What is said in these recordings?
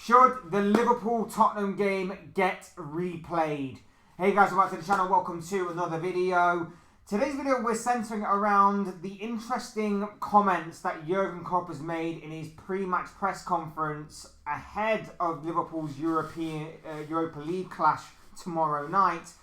Should the Liverpool-Tottenham game get replayed? Hey guys, welcome to the channel. Welcome to another video. Today's video we're centering around the interesting comments that Jurgen Klopp has made in his pre-match press conference ahead of Liverpool's Europa League clash tomorrow night.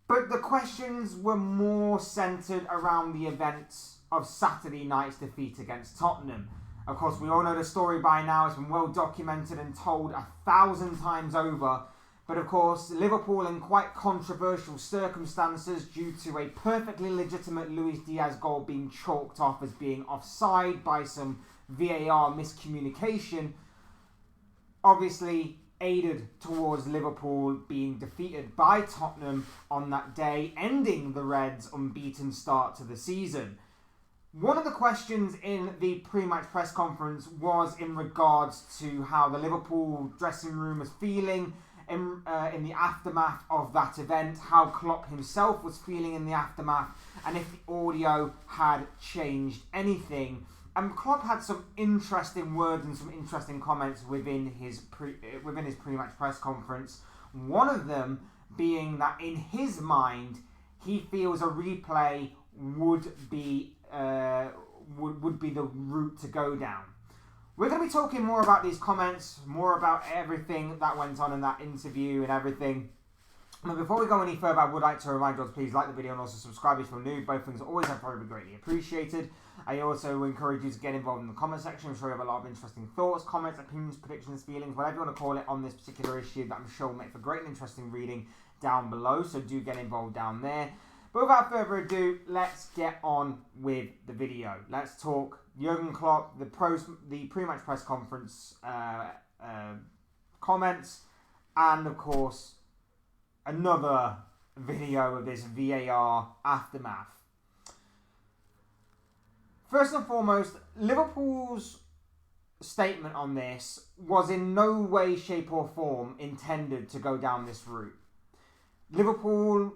But the questions were more centered around the events of Saturday night's defeat against Tottenham. Of course, we all know the story by now. It's been well documented and told 1,000 times over. But of course, Liverpool, in quite controversial circumstances due to a perfectly legitimate Luis Diaz goal being chalked off as being offside by some VAR miscommunication, obviously aided towards Liverpool being defeated by Tottenham on that day, ending the Reds' unbeaten start to the season. One of the questions in the pre-match press conference was in regards to how the Liverpool dressing room was feeling in the aftermath of that event, how Klopp himself was feeling in the aftermath, and if the audio had changed anything. And Klopp had some interesting words and some interesting comments within his pre-match press conference. One of them being that in his mind, he feels a replay would be the route to go down. We're going to be talking more about these comments, more about everything that went on in that interview and everything. But before we go any further, I would like to remind you to please like the video and also subscribe if you're new. Both things are always probably greatly appreciated. I also encourage you to get involved in the comment section. I'm sure you have a lot of interesting thoughts, comments, opinions, predictions, feelings, whatever you want to call it on this particular issue that I'm sure will make for great and interesting reading down below. So do get involved down there. But without further ado, let's get on with the video. Let's talk Jurgen Klopp, the pre-match press conference comments, and of course, another video of this VAR aftermath. First and foremost, Liverpool's statement on this was in no way, shape or form intended to go down this route. Liverpool,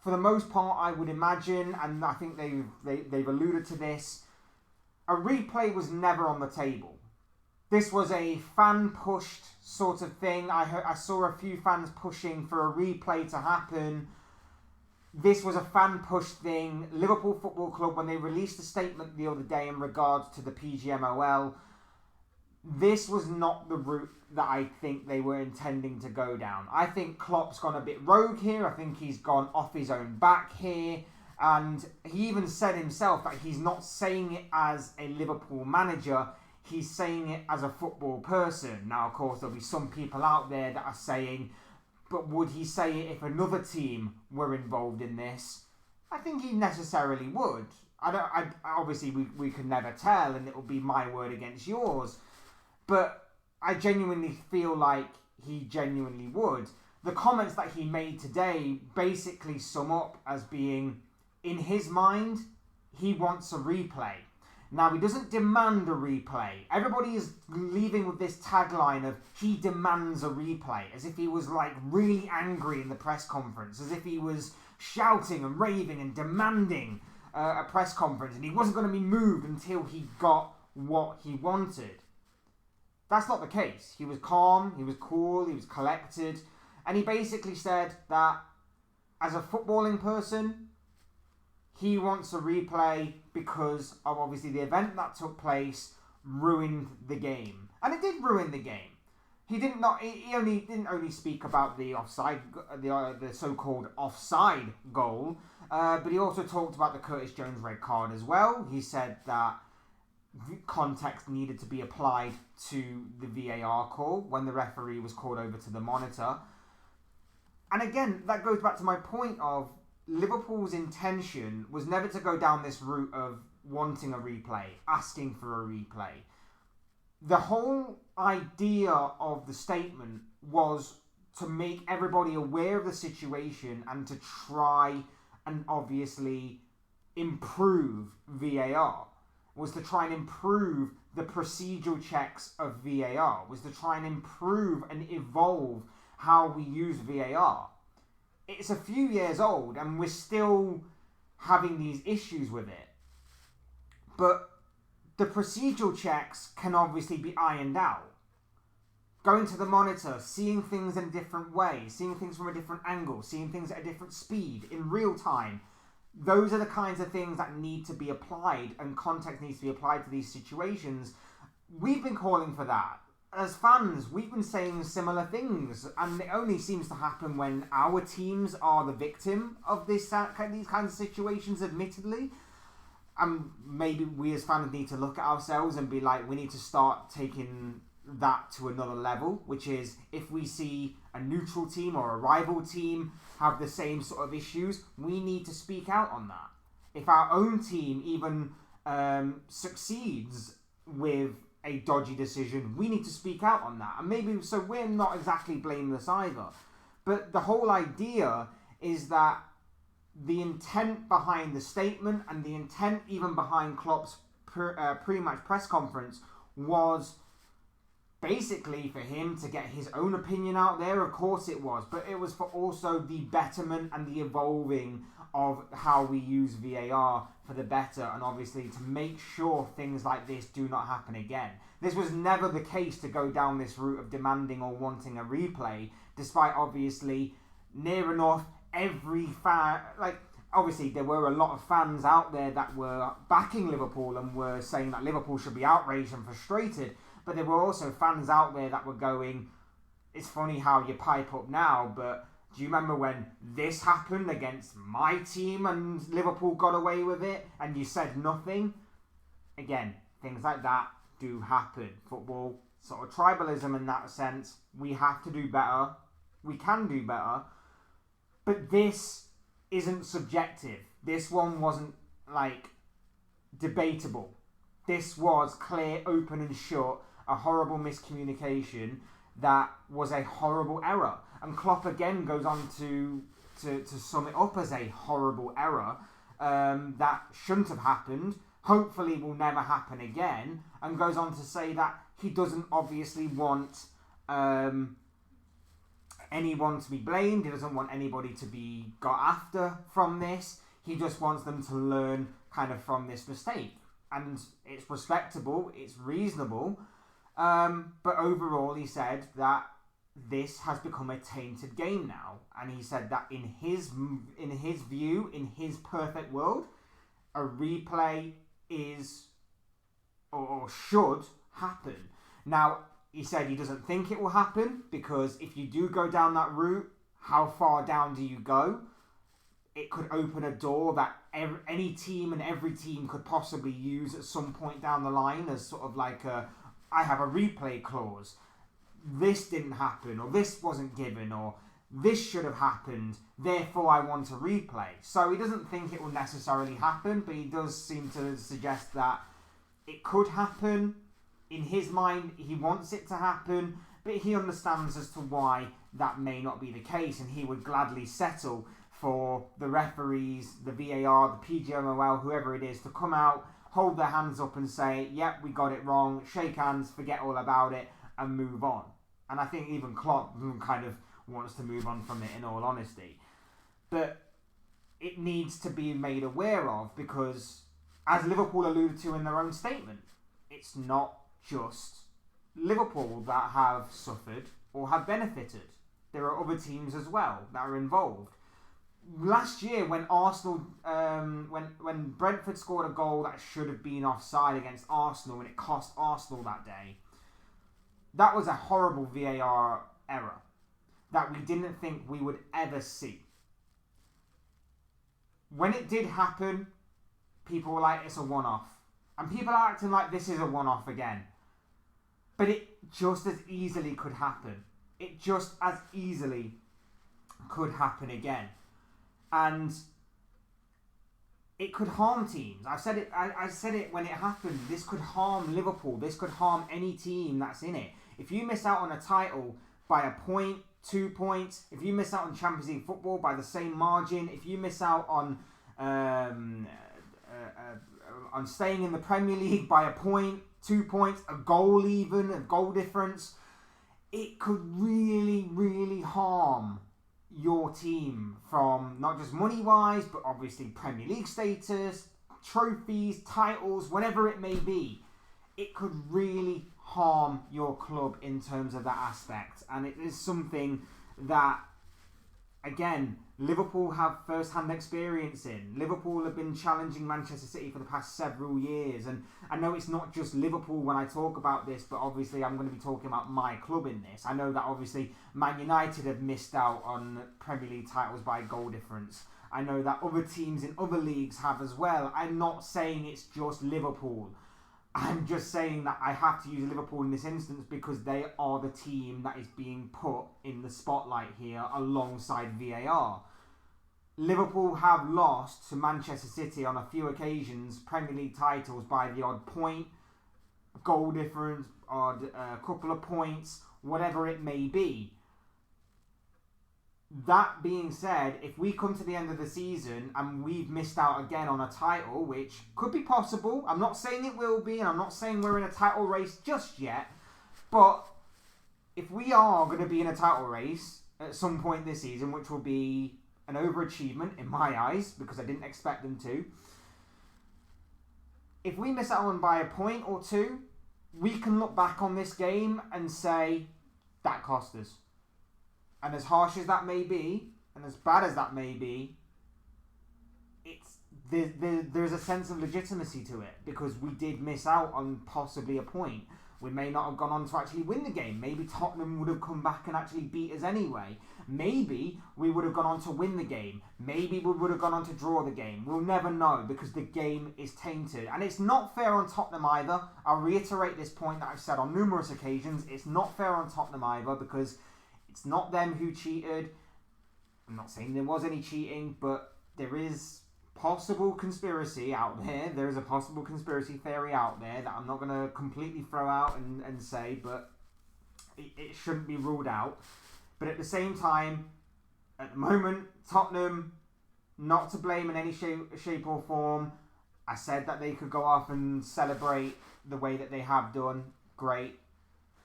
for the most part, I would imagine, and I think they've alluded to this, a replay was never on the table. This was a fan-pushed sort of thing. I saw a few fans pushing for a replay to happen. This was a fan-pushed thing. Liverpool Football Club, when they released a statement the other day in regards to the PGMOL, this was not the route that I think they were intending to go down. I think Klopp's gone a bit rogue here. I think he's gone off his own back here. And he even said himself that he's not saying it as a Liverpool manager. He's saying it as a football person. Now, of course, there'll be some people out there that are saying, but would he say it if another team were involved in this? I think he necessarily would. Obviously, we could never tell, and it will be my word against yours. But I genuinely feel like he genuinely would. The comments that he made today basically sum up as being, in his mind, he wants a replay. Now, he doesn't demand a replay. Everybody is leaving with this tagline of, he demands a replay, as if he was like really angry in the press conference, as if he was shouting and raving and demanding a press conference, and he wasn't going to be moved until he got what he wanted. That's not the case. He was calm, he was cool, he was collected, and he basically said that as a footballing person, he wants a replay because of obviously the event that took place ruined the game. And it did ruin the game. He didn't only speak about the offside, the so-called offside goal, but he also talked about the Curtis Jones red card as well. He said that context needed to be applied to the VAR call when the referee was called over to the monitor. And again, that goes back to my point of Liverpool's intention was never to go down this route of wanting a replay, asking for a replay. The whole idea of the statement was to make everybody aware of the situation and to try and obviously improve VAR. Was to try and improve the procedural checks of VAR. Was to try and improve and evolve how we use VAR. It's a few years old and we're still having these issues with it. But the procedural checks can obviously be ironed out. going to the monitor, seeing things in a different way, seeing things from a different angle, seeing things at a different speed in real time. Those are the kinds of things that need to be applied, and context needs to be applied to these situations. We've been calling for that. As fans, we've been saying similar things, and it only seems to happen when our teams are the victim of these kinds of situations, admittedly. And maybe we as fans need to look at ourselves and be like, we need to start taking that to another level, which is if we see a neutral team or a rival team have the same sort of issues, we need to speak out on that. If our own team even succeeds with a dodgy decision, we need to speak out on that. And maybe so we're not exactly blameless either. But the whole idea is that the intent behind the statement and the intent even behind Klopp's pre-match press conference was basically for him to get his own opinion out there. Of course it was, but it was for also the betterment and the evolving of how we use VAR for the better, and obviously to make sure things like this do not happen again. This was never the case to go down this route of demanding or wanting a replay, despite obviously near enough every fan, like obviously there were a lot of fans out there that were backing Liverpool and were saying that Liverpool should be outraged and frustrated, but there were also fans out there that were going, it's funny how you pipe up now, but do you remember when this happened against my team and Liverpool got away with it and you said nothing? Again, things like that do happen. Football, sort of tribalism in that sense. We have to do better. We can do better. But this isn't subjective. This one wasn't like debatable. This was clear, open and shut, a horrible miscommunication that was a horrible error. And Klopp again goes on to sum it up as a horrible error that shouldn't have happened, hopefully will never happen again, and goes on to say that he doesn't obviously want anyone to be blamed, he doesn't want anybody to be got after from this, he just wants them to learn kind of from this mistake. And it's respectable, it's reasonable, but overall he said that this has become a tainted game now, and he said that in his view, in his perfect world, a replay is or should happen. Now, he said he doesn't think it will happen because if you do go down that route, how far down do you go? It could open a door that any team and every team could possibly use at some point down the line as sort of like I have a replay clause. This didn't happen, or this wasn't given, or this should have happened, therefore I want a replay. So he doesn't think it will necessarily happen, but he does seem to suggest that it could happen. In his mind, he wants it to happen, but he understands as to why that may not be the case, and he would gladly settle for the referees, the VAR, the PGMOL, whoever it is, to come out, hold their hands up and say, yep, we got it wrong, shake hands, forget all about it, and move on. And I think even Klopp kind of wants to move on from it, in all honesty. But it needs to be made aware of because, as Liverpool alluded to in their own statement, it's not just Liverpool that have suffered or have benefited. There are other teams as well that are involved. Last year, when Arsenal, when Brentford scored a goal that should have been offside against Arsenal, and it cost Arsenal that day, that was a horrible VAR error that we didn't think we would ever see. When it did happen, people were like, it's a one-off. And people are acting like this is a one-off again. But it just as easily could happen. It just as easily could happen again. And it could harm teams. I said it when it happened. This could harm Liverpool. This could harm any team that's in it. If you miss out on a title by a point, 2 points, if you miss out on Champions League football by the same margin, if you miss out on staying in the Premier League by a point, 2 points, a goal even, a goal difference, it could really, really harm your team from not just money-wise, but obviously Premier League status, trophies, titles, whatever it may be. It could really harm your club in terms of that aspect. And it is something that, again, Liverpool have first-hand experience in. Liverpool have been challenging Manchester City for the past several years. And I know it's not just Liverpool when I talk about this, but obviously I'm going to be talking about my club in this. I know that obviously Man United have missed out on Premier League titles by goal difference. I know that other teams in other leagues have as well. I'm not saying it's just Liverpool. I'm just saying that I have to use Liverpool in this instance because they are the team that is being put in the spotlight here alongside VAR. Liverpool have lost to Manchester City on a few occasions, Premier League titles by the odd point, goal difference, odd couple of points, whatever it may be. That being said, if we come to the end of the season and we've missed out again on a title, which could be possible, I'm not saying it will be, and I'm not saying we're in a title race just yet, but if we are going to be in a title race at some point this season, which will be an overachievement in my eyes, because I didn't expect them to, if we miss out on by a point or two, we can look back on this game and say, that cost us. And as harsh as that may be, and as bad as that may be, there's a sense of legitimacy to it because we did miss out on possibly a point. We may not have gone on to actually win the game. Maybe Tottenham would have come back and actually beat us anyway. Maybe we would have gone on to win the game. Maybe we would have gone on to draw the game. We'll never know because the game is tainted. And it's not fair on Tottenham either. I'll reiterate this point that I've said on numerous occasions. It's not fair on Tottenham either because it's not them who cheated. I'm not saying there was any cheating, but there is possible conspiracy out there. There is a possible conspiracy theory out there that I'm not going to completely throw out and say, but it shouldn't be ruled out. But at the same time, at the moment, Tottenham, not to blame in any shape or form. I said that they could go off and celebrate the way that they have done. Great.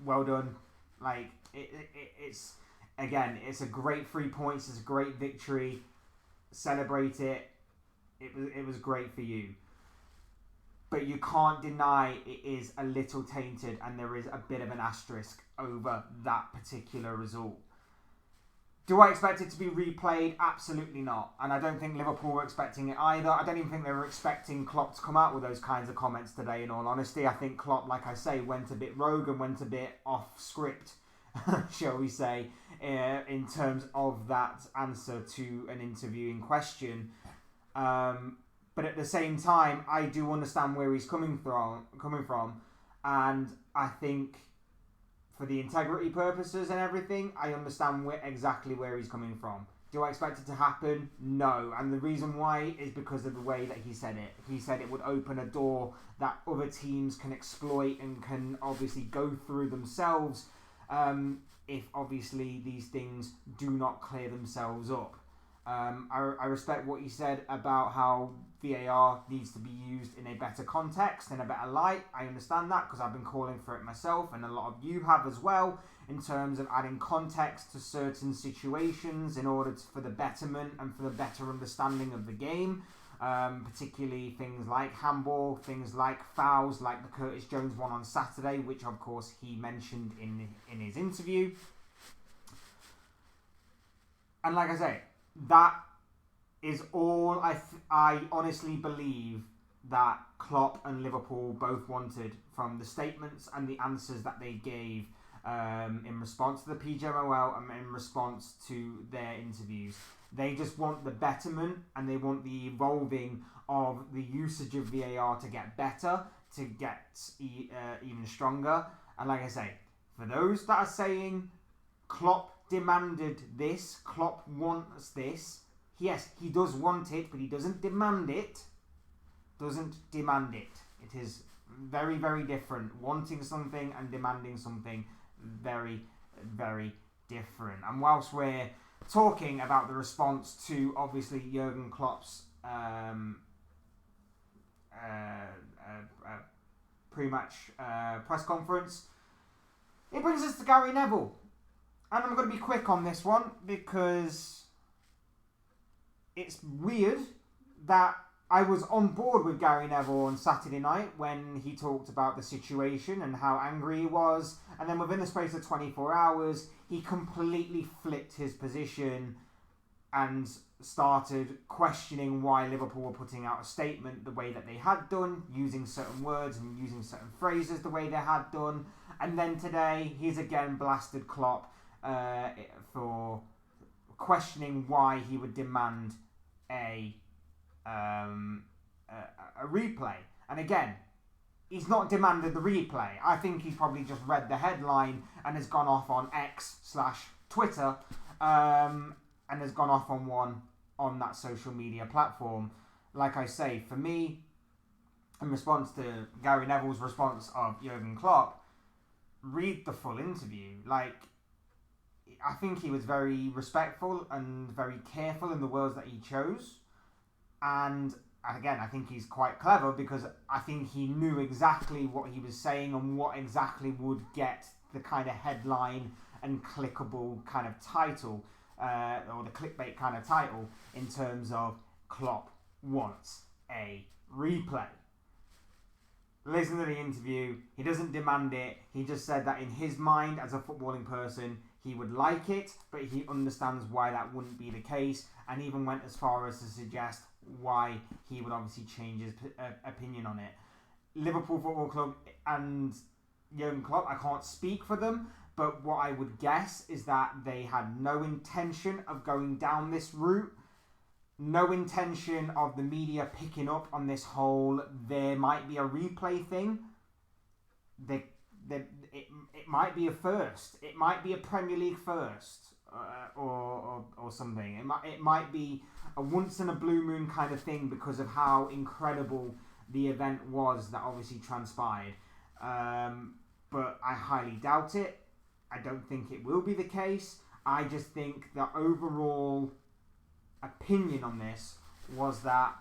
Well done. Like, it's... Again, it's a great 3 points. It's a great victory. Celebrate it. It was great for you. But you can't deny it is a little tainted and there is a bit of an asterisk over that particular result. Do I expect it to be replayed? Absolutely not. And I don't think Liverpool were expecting it either. I don't even think they were expecting Klopp to come out with those kinds of comments today, in all honesty. I think Klopp, like I say, went a bit rogue and went a bit off script, shall we say, in terms of that answer to an interview in question. But at the same time, I do understand where he's coming from, and I think for the integrity purposes and everything, I understand exactly where he's coming from. Do I expect it to happen? No. And the reason why is because of the way that he said it. He said it would open a door that other teams can exploit and can obviously go through themselves if obviously these things do not clear themselves up. I respect what he said about how VAR needs to be used in a better context, in a better light. I understand that because I've been calling for it myself and a lot of you have as well, in terms of adding context to certain situations in order for the betterment and for the better understanding of the game, particularly things like handball, things like fouls, like the Curtis Jones one on Saturday, which of course he mentioned in his interview. And like I say, that is all I honestly believe that Klopp and Liverpool both wanted from the statements and the answers that they gave in response to the PGMOL and in response to their interviews. They just want the betterment and they want the evolving of the usage of VAR to get better, to get even stronger. And like I say, for those that are saying Klopp demanded this, Klopp wants this, yes, he does want it, but he doesn't demand it. It is very, very different. Wanting something and demanding something, very, very different. And whilst we're talking about the response to obviously Jurgen Klopp's pre-match press conference, it brings us to Gary Neville. And I'm going to be quick on this one because it's weird that I was on board with Gary Neville on Saturday night when he talked about the situation and how angry he was. And then within the space of 24 hours, he completely flipped his position and started questioning why Liverpool were putting out a statement the way that they had done, using certain words and using certain phrases the way they had done. And then today, he's again blasted Klopp for questioning why he would demand a replay. And again, he's not demanded the replay. I think he's probably just read the headline and has gone off on X/Twitter and has gone off on one on that social media platform. Like I say, for me, in response to Gary Neville's response of Jurgen Klopp, read the full interview. Like, I think he was very respectful and very careful in the words that he chose. And again, I think he's quite clever because I think he knew exactly what he was saying and what exactly would get the kind of headline and clickable kind of title, or the clickbait kind of title, in terms of Klopp wants a replay. Listen to the interview. He doesn't demand it. He just said that in his mind, as a footballing person, he would like it, but he understands why that wouldn't be the case, and even went as far as to suggest why he would obviously change his opinion on it. Liverpool Football Club and Jurgen Klopp, I can't speak for them, but what I would guess is that they had no intention of going down this route. No intention of the media picking up on this whole there might be a replay thing. It might be a first. It might be a Premier League first, or something. It might be a once in a blue moon kind of thing because of how incredible the event was that obviously transpired. But I highly doubt it. I don't think it will be the case. I just think the overall opinion on this was that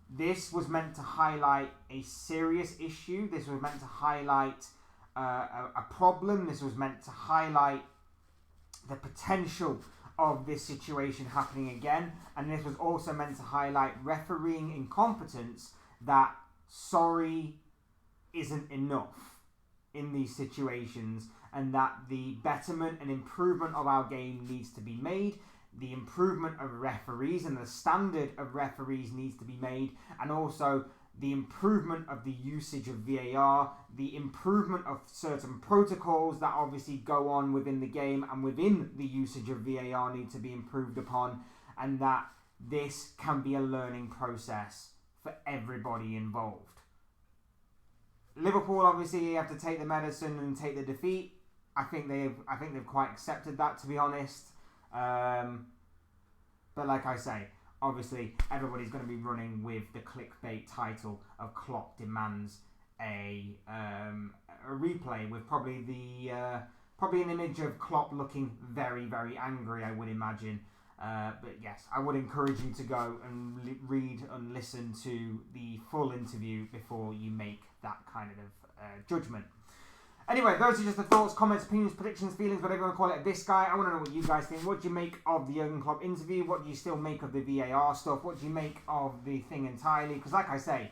this was meant to highlight a serious issue. This was meant to highlight a problem. This was meant to highlight the potential of this situation happening again. And this was also meant to highlight refereeing incompetence, that sorry isn't enough in these situations, and that the betterment and improvement of our game needs to be made. The improvement of referees and the standard of referees needs to be made, and also the improvement of the usage of VAR, the improvement of certain protocols that obviously go on within the game and within the usage of VAR need to be improved upon, and that this can be a learning process for everybody involved. Liverpool obviously have to take the medicine and take the defeat. I think they've quite accepted that, to be honest. But like I say, obviously everybody's going to be running with the clickbait title of Klopp demands a replay, with probably an image of Klopp looking very, very angry, I would imagine. But yes, I would encourage you to go and read and listen to the full interview before you make that kind of judgment. Anyway, those are just the thoughts, comments, opinions, predictions, feelings, whatever you want to call it, of this guy. I want to know what you guys think. What do you make of the Jurgen Klopp interview? What do you still make of the VAR stuff? What do you make of the thing entirely? Because like I say,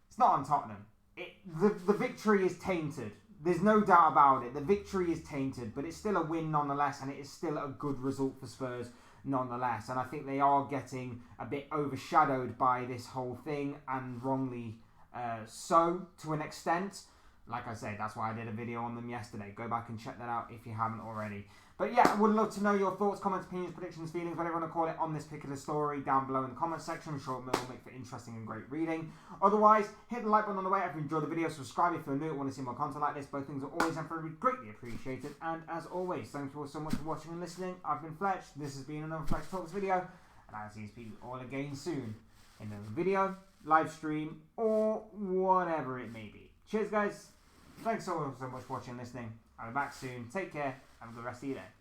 it's not on Tottenham. The victory is tainted. There's no doubt about it. The victory is tainted, but it's still a win nonetheless, and it is still a good result for Spurs nonetheless. And I think they are getting a bit overshadowed by this whole thing, and wrongly so, to an extent. Like I said, that's why I did a video on them yesterday. Go back and check that out if you haven't already. But yeah, I would love to know your thoughts, comments, opinions, predictions, feelings, whatever you want to call it, on this particular story down below in the comments section. I'm sure it will make for interesting and great reading. Otherwise, hit the like button on the way if you enjoyed the video. Subscribe if you're new and want to see more content like this. Both things are always and forever greatly appreciated. And as always, thank you all so much for watching and listening. I've been Fletch. This has been another Fletch Talks video. And I'll see you all again soon in another video, live stream, or whatever it may be. Cheers, guys. Thanks so much for watching and listening. I'll be back soon. Take care. Have a good rest of your day.